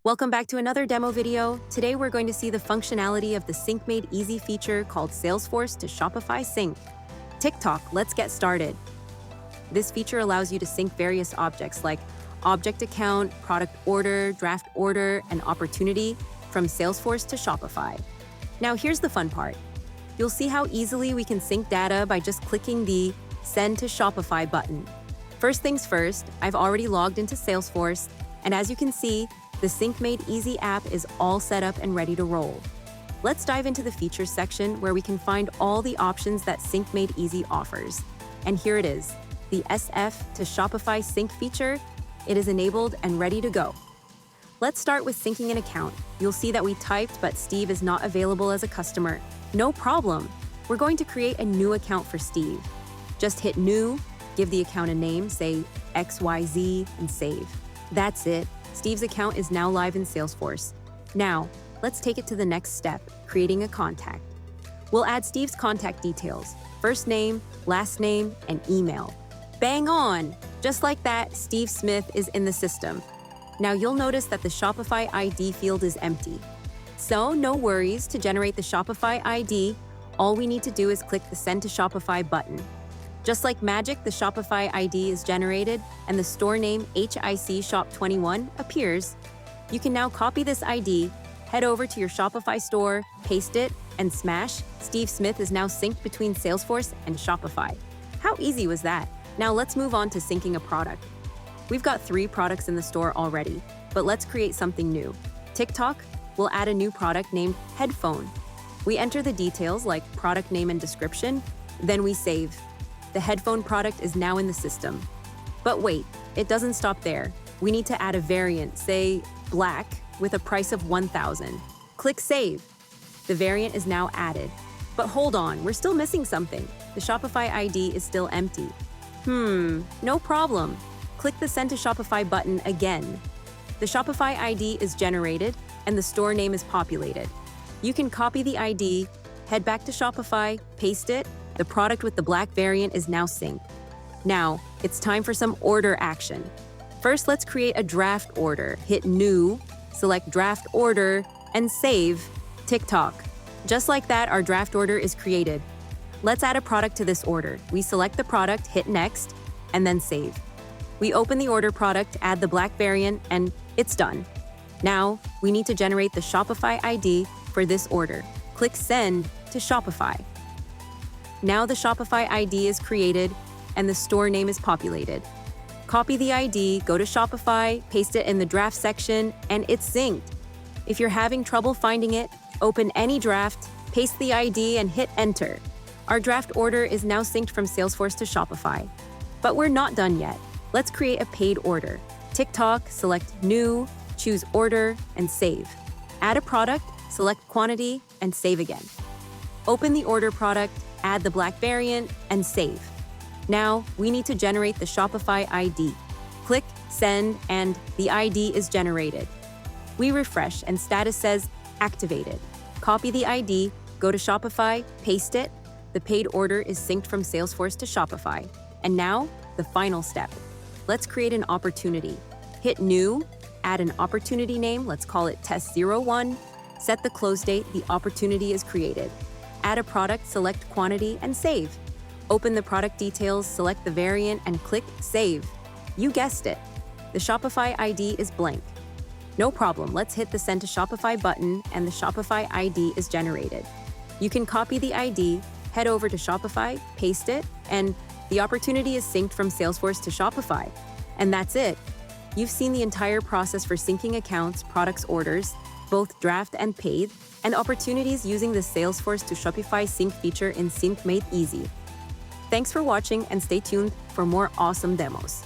Welcome back to another demo video. Today we're going to see the functionality of the Sync Made Easy feature called Salesforce to Shopify Sync. TikTok, let's get started. This feature allows you to sync various objects like object account, product order, draft order, and opportunity from Salesforce to Shopify. Now here's the fun part. You'll see how easily we can sync data by just clicking the Send to Shopify button. First things first, I've already logged into Salesforce, and as you can see, the Sync Made Easy app is all set up and ready to roll. Let's dive into the features section where we can find all the options that Sync Made Easy offers. And here it is, the SF to Shopify Sync feature. It is enabled and ready to go. Let's start with syncing an account. You'll see that we typed, but Steve is not available as a customer. No problem. We're going to create a new account for Steve. Just hit New, give the account a name, say XYZ, and save. That's it. Steve's account is now live in Salesforce. Now, let's take it to the next step, creating a contact. We'll add Steve's contact details, first name, last name, and email. Bang on! Just like that, Steve Smith is in the system. Now you'll notice that the Shopify ID field is empty. So no worries, to generate the Shopify ID, all we need to do is click the Send to Shopify button. Just like magic, the Shopify ID is generated and the store name HIC Shop 21 appears. You can now copy this ID, head over to your Shopify store, paste it, and smash. Steve Smith is now synced between Salesforce and Shopify. How easy was that? Now let's move on to syncing a product. We've got 3 products in the store already, but let's create something new. TikTok will add a new product named Headphone. We enter the details like product name and description, then we save. The headphone product is now in the system. But wait, it doesn't stop there. We need to add a variant, say black, with a price of 1,000. Click Save. The variant is now added. But hold on, we're still missing something. The Shopify ID is still empty. No problem. Click the Send to Shopify button again. The Shopify ID is generated and the store name is populated. You can copy the ID, head back to Shopify, paste it. The product with the black variant is now synced. Now, it's time for some order action. First, let's create a draft order. Hit New, select Draft Order, and save TikTok. Just like that, our draft order is created. Let's add a product to this order. We select the product, hit Next, and then save. We open the order product, add the black variant, and it's done. Now, we need to generate the Shopify ID for this order. Click Send to Shopify. Now the Shopify ID is created and the store name is populated. Copy the ID, go to Shopify, paste it in the draft section, and it's synced. If you're having trouble finding it, open any draft, paste the ID, and hit Enter. Our draft order is now synced from Salesforce to Shopify. But we're not done yet. Let's create a paid order. TikTok, select New, choose Order, and save. Add a product, select Quantity, and save again. Open the order product, add the black variant, and save. Now, we need to generate the Shopify ID. Click Send, and the ID is generated. We refresh, and status says Activated. Copy the ID, go to Shopify, paste it. The paid order is synced from Salesforce to Shopify. And now, the final step. Let's create an opportunity. Hit New, add an opportunity name, let's call it Test 01. Set the close date, the opportunity is created. Add a product, select Quantity, and save. Open the product details, select the variant, and click Save. You guessed it. The Shopify ID is blank. No problem, let's hit the Send to Shopify button, and the Shopify ID is generated. You can copy the ID, head over to Shopify, paste it, and the opportunity is synced from Salesforce to Shopify. And that's it. You've seen the entire process for syncing accounts, products, orders, both draft and paid, and opportunities using the Salesforce to Shopify Sync feature in Sync Made Easy. Thanks for watching and stay tuned for more awesome demos.